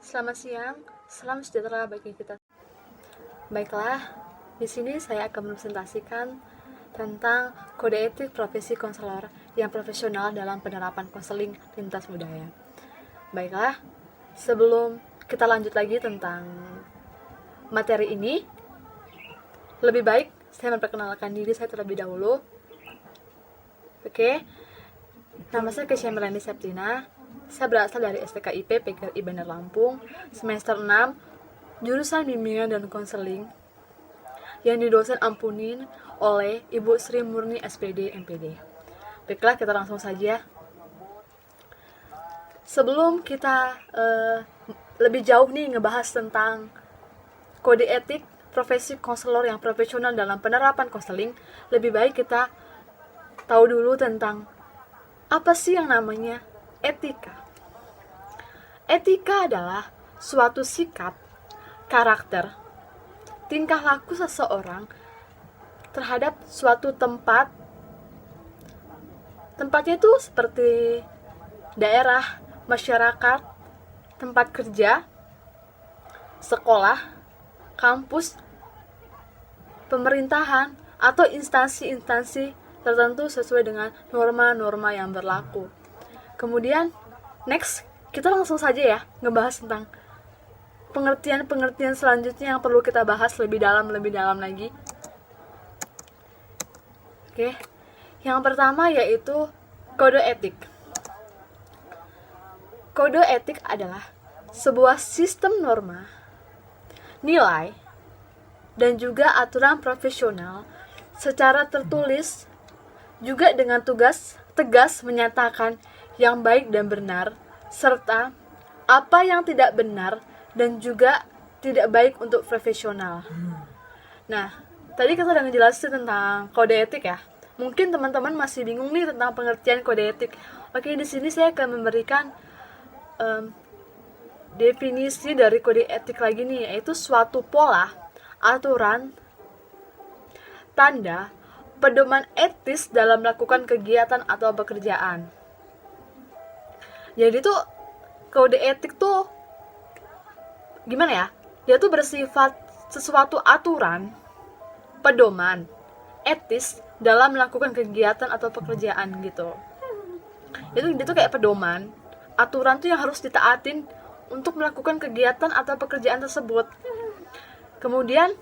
Selamat siang, salam sejahtera bagi kita. Baiklah, di sini saya akan mempresentasikan tentang kode etik profesi konselor yang profesional dalam penerapan konseling lintas budaya. Baiklah, sebelum kita lanjut lagi tentang materi ini, lebih baik saya memperkenalkan diri saya terlebih dahulu. Oke, nama saya Kesha Melani Septina. Saya berasal dari STKIP PGRI Bandar Lampung, semester 6, jurusan bimbingan dan konseling, yang didosen ampunin oleh Ibu Sri Murni SPD MPD. Baiklah, kita langsung saja. Sebelum kita lebih jauh nih ngebahas tentang kode etik profesi konselor yang profesional dalam penerapan konseling, lebih baik kita tahu dulu tentang apa sih yang namanya etika. Etika adalah suatu sikap, karakter, tingkah laku seseorang terhadap suatu tempat. Tempatnya itu seperti daerah, masyarakat, tempat kerja, sekolah, kampus, pemerintahan, atau instansi-instansi tertentu sesuai dengan norma-norma yang berlaku. Kemudian, next, kita langsung saja ya ngebahas tentang pengertian-pengertian selanjutnya yang perlu kita bahas lebih dalam lagi. Oke, yang pertama yaitu kode etik. Kode etik adalah sebuah sistem norma, nilai, dan juga aturan profesional secara tertulis, juga dengan tugas tegas menyatakan yang baik dan benar, serta apa yang tidak benar dan juga tidak baik untuk profesional. Nah, tadi kita udah ngejelasin tentang kode etik ya. Mungkin teman-teman masih bingung nih tentang pengertian kode etik. Oke, di sini saya akan memberikan definisi dari kode etik lagi nih, yaitu suatu pola, aturan, tanda, pedoman etis dalam melakukan kegiatan atau pekerjaan. Jadi tuh kode etik tuh gimana ya? Dia tuh bersifat sesuatu aturan, pedoman, etis dalam melakukan kegiatan atau pekerjaan gitu. Itu dia tuh kayak pedoman, aturan tuh yang harus ditaatin untuk melakukan kegiatan atau pekerjaan tersebut. Kemudian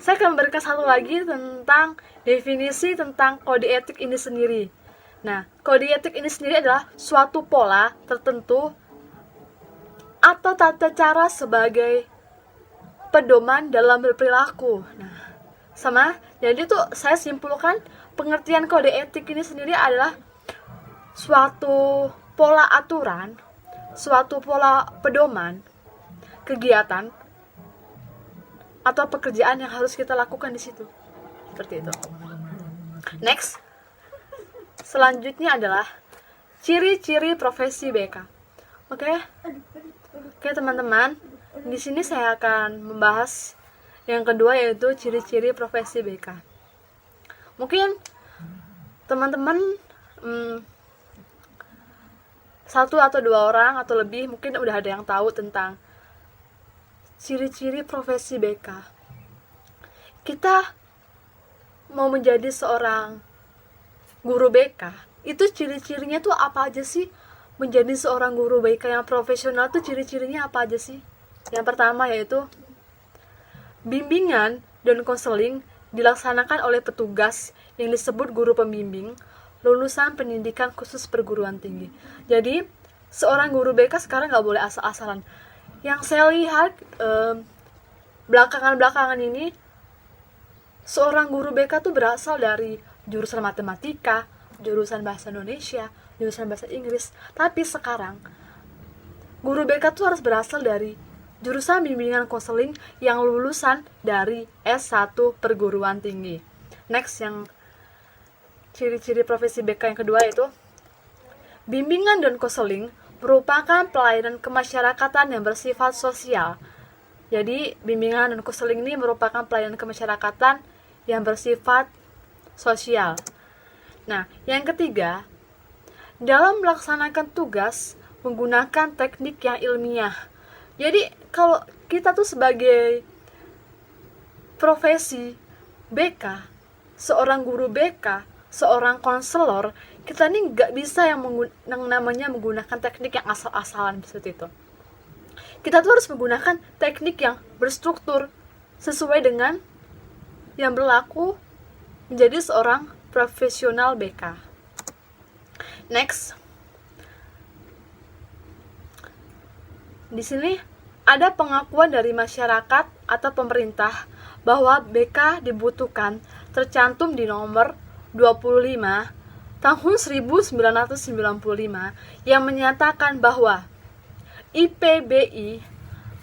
saya akan memberikan satu lagi tentang definisi tentang kode etik ini sendiri. Nah, kode etik ini sendiri adalah suatu pola tertentu atau tata cara sebagai pedoman dalam berperilaku. Nah, jadi tuh saya simpulkan pengertian kode etik ini sendiri adalah suatu pola aturan, suatu pola pedoman, kegiatan atau pekerjaan yang harus kita lakukan di situ. Seperti itu. Next. Selanjutnya adalah ciri-ciri profesi BK. Oke, teman-teman. Di sini saya akan membahas yang kedua, yaitu ciri-ciri profesi BK. Mungkin teman-teman satu atau dua orang atau lebih mungkin udah ada yang tahu tentang ciri-ciri profesi BK. Kita mau menjadi seorang guru BK, itu ciri-cirinya tuh apa aja sih? Menjadi seorang guru BK yang profesional tuh ciri-cirinya apa aja sih? Yang pertama yaitu bimbingan dan konseling dilaksanakan oleh petugas yang disebut guru pembimbing lulusan pendidikan khusus perguruan tinggi. Jadi seorang guru BK sekarang nggak boleh asal-asalan. Yang saya lihat belakangan ini, seorang guru BK tuh berasal dari jurusan matematika, jurusan bahasa Indonesia, jurusan bahasa Inggris. Tapi sekarang guru BK tuh harus berasal dari jurusan bimbingan konseling yang lulusan dari S1 perguruan tinggi. Next, yang ciri-ciri profesi BK yang kedua itu bimbingan dan konseling merupakan pelayanan kemasyarakatan yang bersifat sosial. Jadi, bimbingan dan konseling ini merupakan pelayanan kemasyarakatan yang bersifat sosial. Nah, yang ketiga, dalam melaksanakan tugas menggunakan teknik yang ilmiah Jadi kalau kita tuh sebagai profesi BK, seorang guru BK, seorang konselor, kita nih nggak bisa yang namanya menggunakan teknik yang asal-asalan seperti itu. Kita tuh harus menggunakan teknik yang berstruktur sesuai dengan yang berlaku menjadi seorang profesional BK. Next, di sini ada pengakuan dari masyarakat atau pemerintah bahwa BK dibutuhkan, tercantum di nomor 25 tahun 1995 yang menyatakan bahwa IPBI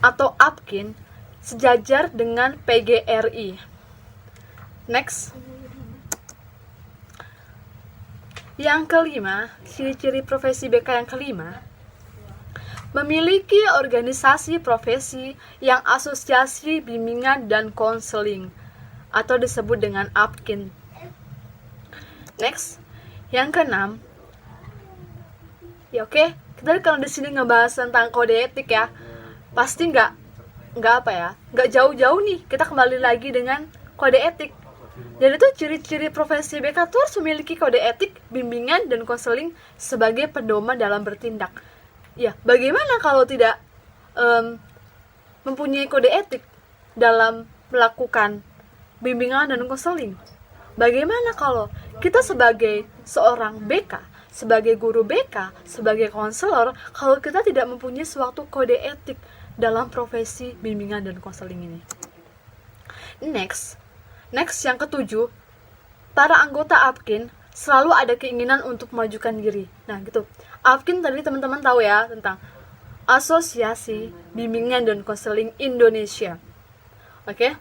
atau APKIN sejajar dengan PGRI. Next. Yang kelima, ciri-ciri profesi BK yang kelima, memiliki organisasi profesi yang asosiasi bimbingan dan konseling atau disebut dengan APKIN. Next, yang keenam, ya oke, kita kalau di sini ngebahas tentang kode etik ya, pasti nggak jauh-jauh nih, kita kembali lagi dengan kode etik. Dan itu ciri-ciri profesi BK itu harus memiliki kode etik, bimbingan, dan konseling sebagai pedoman dalam bertindak. Ya, bagaimana kalau tidak mempunyai kode etik dalam melakukan bimbingan dan konseling? Bagaimana kalau kita sebagai seorang BK, sebagai guru BK, sebagai konselor, kalau kita tidak mempunyai suatu kode etik dalam profesi bimbingan dan konseling ini? Next, yang ketujuh, para anggota APKIN selalu ada keinginan untuk memajukan diri. Nah, gitu. APKIN tadi teman-teman tahu ya tentang Asosiasi Bimbingan dan Konseling Indonesia. Oke?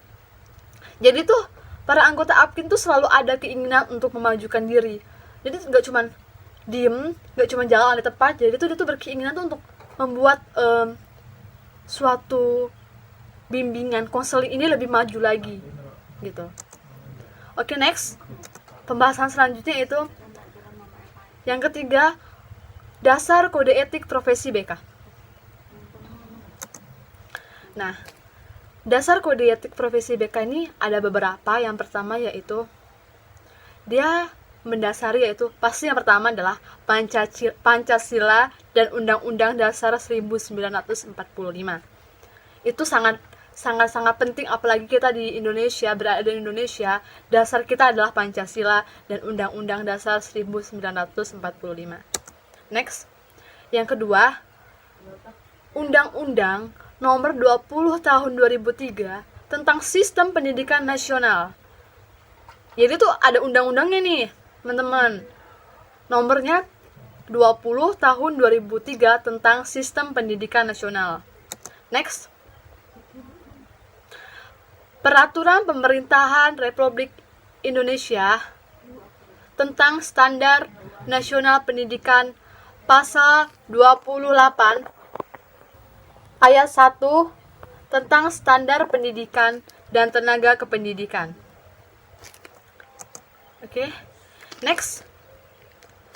Jadi tuh para anggota APKIN tuh selalu ada keinginan untuk memajukan diri. Jadi nggak cuma diem, nggak cuma jalan di tempat. Jadi tuh dia tuh berkeinginan tuh untuk membuat suatu bimbingan konseling ini lebih maju lagi, gitu. Oke, next. Pembahasan selanjutnya itu yang ketiga, dasar kode etik profesi BK. Nah, dasar kode etik profesi BK ini ada beberapa. Yang pertama yaitu dia mendasari, yaitu pasti yang pertama adalah Pancasila dan Undang-Undang Dasar 1945. Itu sangat penting, apalagi kita di Indonesia, berada di Indonesia. Dasar kita adalah Pancasila dan Undang-Undang Dasar 1945. Next, yang kedua, Undang-Undang Nomor 20 Tahun 2003 tentang Sistem Pendidikan Nasional. Jadi tuh ada undang-undangnya nih, teman-teman. Nomornya 20 Tahun 2003 tentang Sistem Pendidikan Nasional. Next, Peraturan Pemerintahan Republik Indonesia tentang Standar Nasional Pendidikan Pasal 28 Ayat 1 tentang Standar Pendidikan dan Tenaga Kependidikan. Oke. Next.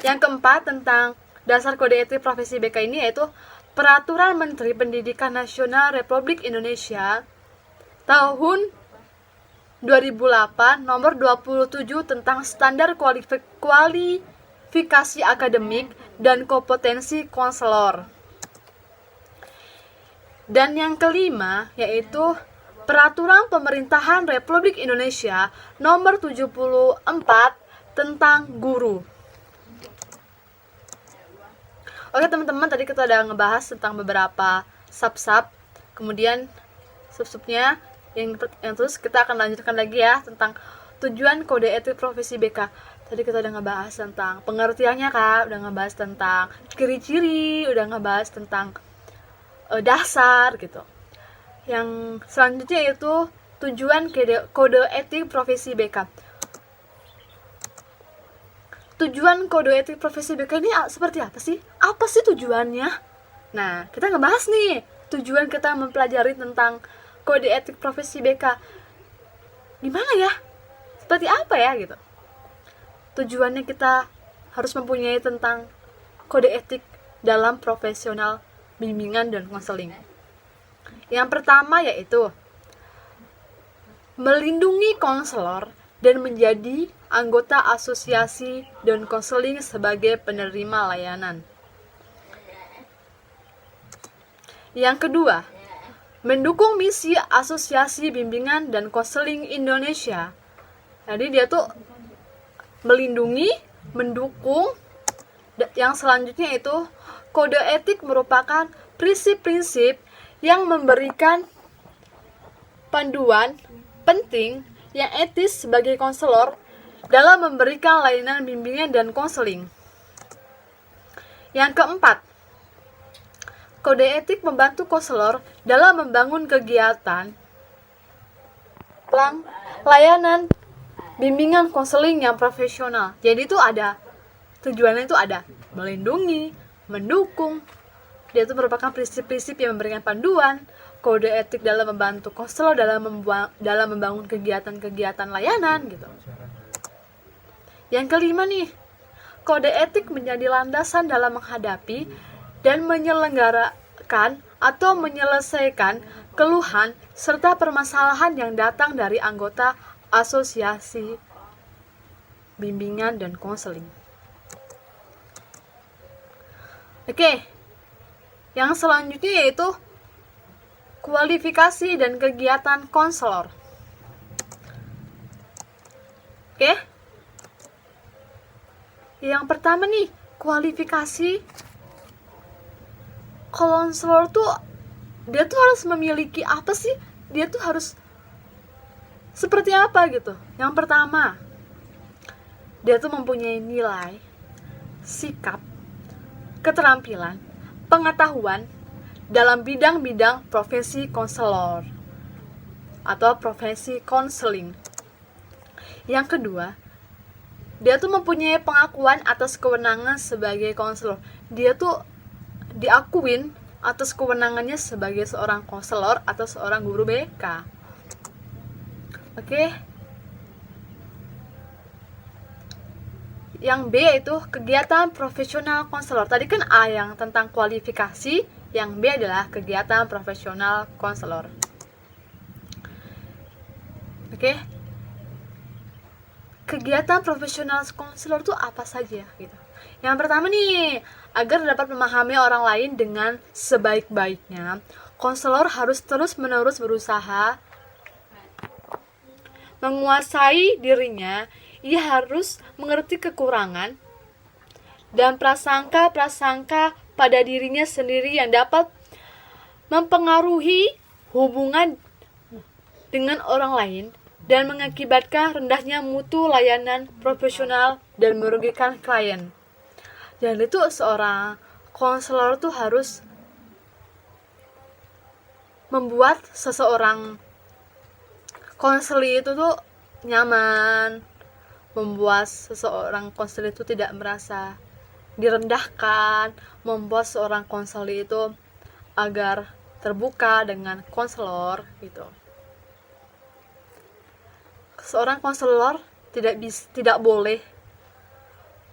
Yang keempat tentang dasar kode etik profesi BK ini yaitu Peraturan Menteri Pendidikan Nasional Republik Indonesia tahun 2008 nomor 27 tentang standar kualifikasi akademik dan kompetensi konselor. Dan yang kelima yaitu Peraturan Pemerintahan Republik Indonesia nomor 74 tentang guru. Oke teman-teman, tadi kita udah ngebahas tentang beberapa sub-sub. Kemudian sub-subnya yang terus kita akan lanjutkan lagi ya tentang tujuan kode etik profesi BK. Tadi kita udah ngebahas tentang pengertiannya Kak, udah ngebahas tentang ciri-ciri, udah ngebahas tentang dasar gitu. Yang selanjutnya yaitu tujuan kode etik profesi BK. Tujuan kode etik profesi BK ini seperti apa sih? Apa sih tujuannya? Nah, kita ngebahas nih tujuan kita mempelajari tentang kode etik profesi BK. Gimana ya? Seperti apa ya gitu? Tujuannya kita harus mempunyai tentang kode etik dalam profesional bimbingan dan konseling. Yang pertama yaitu melindungi konselor dan menjadi anggota asosiasi dan konseling sebagai penerima layanan. Yang kedua, mendukung misi Asosiasi Bimbingan dan Konseling Indonesia. Jadi dia tuh melindungi, mendukung. Yang selanjutnya itu kode etik merupakan prinsip-prinsip yang memberikan panduan penting yang etis sebagai konselor dalam memberikan layanan bimbingan dan konseling. Yang keempat, kode etik membantu konselor dalam membangun kegiatan layanan bimbingan konseling yang profesional. Jadi itu ada tujuannya, itu ada melindungi, mendukung. Dia itu merupakan prinsip-prinsip yang memberikan panduan, kode etik dalam membantu konselor dalam membangun kegiatan-kegiatan layanan gitu. Yang kelima nih, kode etik menjadi landasan dalam menghadapi dan menyelenggarakan atau menyelesaikan keluhan serta permasalahan yang datang dari anggota asosiasi bimbingan dan konseling. Oke, yang selanjutnya yaitu kualifikasi dan kegiatan konselor. Oke, yang pertama nih, kualifikasi konselor tuh dia tuh harus memiliki apa sih? Dia tuh harus seperti apa gitu. Yang pertama, dia tuh mempunyai nilai, sikap, keterampilan, pengetahuan dalam bidang-bidang profesi konselor atau profesi konseling. Yang kedua, dia tuh mempunyai pengakuan atas kewenangan sebagai konselor. Dia tuh diakuin atas kewenangannya sebagai seorang konselor atau seorang guru BK. Oke. Yang B itu kegiatan profesional konselor. Tadi kan A yang tentang kualifikasi, yang B adalah kegiatan profesional konselor. Oke. Kegiatan profesional konselor itu apa saja gitu. Yang pertama nih, agar dapat memahami orang lain dengan sebaik-baiknya, konselor harus terus-menerus berusaha menguasai dirinya. Ia harus mengerti kekurangan dan prasangka-prasangka pada dirinya sendiri yang dapat mempengaruhi hubungan dengan orang lain dan mengakibatkan rendahnya mutu layanan profesional dan merugikan klien. Jadi itu seorang konselor tuh harus membuat seseorang konseli itu tuh nyaman, membuat seseorang konseli itu tidak merasa direndahkan, membuat seorang konseli itu agar terbuka dengan konselor gitu. Seorang konselor tidak boleh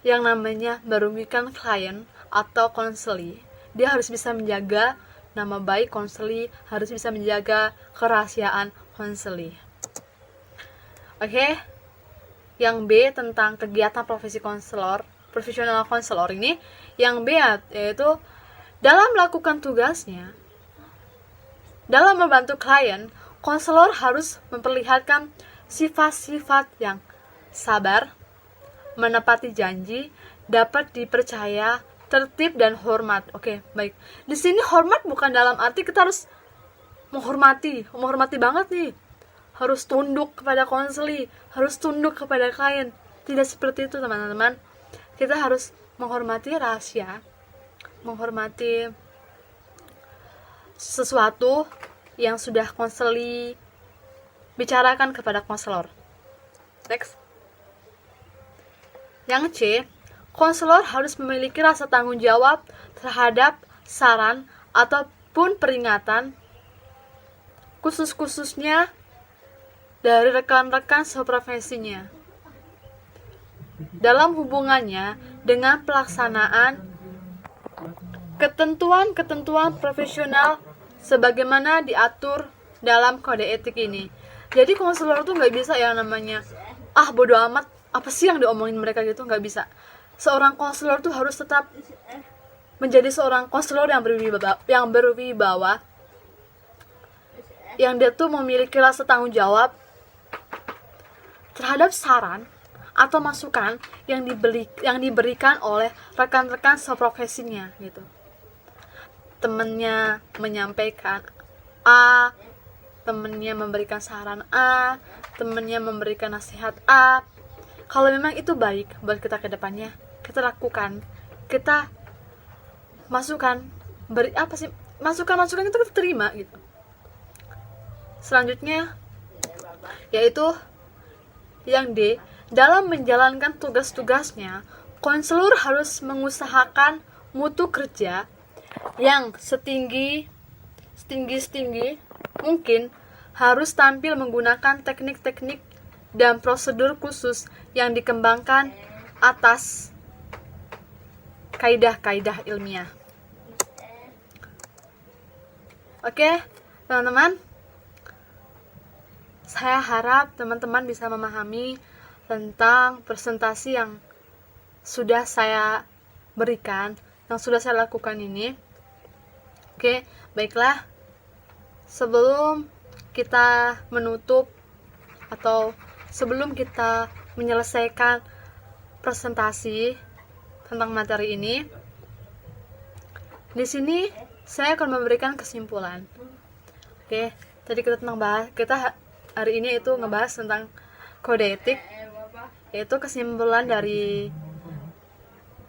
yang namanya merugikan klien atau konseli. Dia harus bisa menjaga nama baik konseli, harus bisa menjaga kerahasiaan konseli. Oke. Yang B tentang kegiatan profesi konselor, profesional konselor ini, yang B yaitu dalam melakukan tugasnya, dalam membantu klien, konselor harus memperlihatkan sifat-sifat yang sabar, menepati janji, dapat dipercaya, tertib dan hormat. Oke, baik. Di sini hormat bukan dalam arti kita harus menghormati banget nih. Harus tunduk kepada konseli, harus tunduk kepada klien. Tidak seperti itu, teman-teman. Kita harus menghormati rahasia, menghormati sesuatu yang sudah konseli bicarakan kepada konselor. Next. Yang C, konselor harus memiliki rasa tanggung jawab terhadap saran ataupun peringatan khusus-khususnya dari rekan-rekan seprofesinya dalam hubungannya dengan pelaksanaan ketentuan-ketentuan profesional sebagaimana diatur dalam kode etik ini. Jadi konselor tuh nggak bisa yang namanya bodo amat, apa sih yang diomongin mereka gitu, nggak bisa. Seorang konselor tuh harus tetap menjadi seorang konselor yang berwibawa, yang dia tuh memiliki rasa tanggung jawab terhadap saran atau masukan yang diberikan oleh rekan-rekan seprofesinya gitu. Temennya menyampaikan A, temennya memberikan saran A, temennya memberikan nasihat A. Kalau memang itu baik buat kita ke depannya, kita lakukan, kita masukkan, masukan-masukan itu kita terima gitu. Selanjutnya yaitu yang D, dalam menjalankan tugas-tugasnya, konselor harus mengusahakan mutu kerja yang setinggi mungkin, harus tampil menggunakan teknik-teknik dan prosedur khusus yang dikembangkan atas kaidah-kaidah ilmiah. Oke, teman-teman, saya harap teman-teman bisa memahami tentang presentasi yang sudah saya berikan, yang sudah saya lakukan ini. Oke, baiklah. Sebelum kita menutup atau sebelum kita menyelesaikan presentasi tentang materi ini, di sini saya akan memberikan kesimpulan. Oke, tadi kita hari ini itu ngebahas tentang kode etik, yaitu kesimpulan dari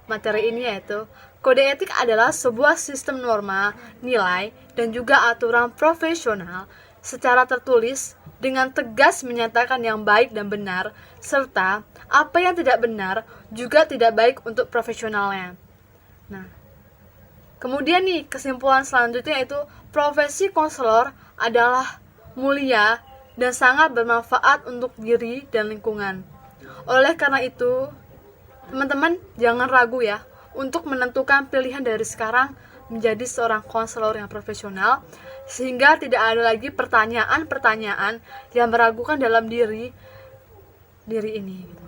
materi ini yaitu kode etik adalah sebuah sistem norma, nilai, dan juga aturan profesional secara tertulis dengan tegas menyatakan yang baik dan benar, serta apa yang tidak benar juga tidak baik untuk profesionalnya. Nah, kemudian nih kesimpulan selanjutnya yaitu profesi konselor adalah mulia dan sangat bermanfaat untuk diri dan lingkungan. Oleh karena itu, teman-teman jangan ragu ya untuk menentukan pilihan dari sekarang menjadi seorang konselor yang profesional, sehingga tidak ada lagi pertanyaan-pertanyaan yang meragukan dalam diri ini gitu.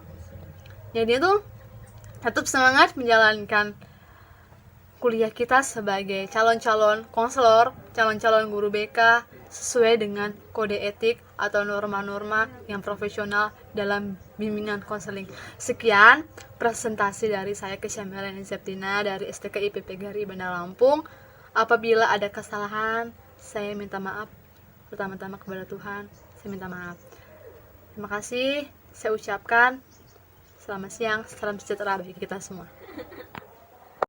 Jadi itu tetap semangat menjalankan kuliah kita sebagai calon-calon konselor, calon-calon guru BK sesuai dengan kode etik atau norma-norma yang profesional dalam bimbingan konseling. Sekian presentasi dari saya, Kesha Melanie Septina dari STK IPP Gari Bandar Lampung. Apabila ada kesalahan, saya minta maaf. Pertama-tama kepada Tuhan, saya minta maaf. Terima kasih, saya ucapkan selamat siang, salam sejahtera bagi kita semua.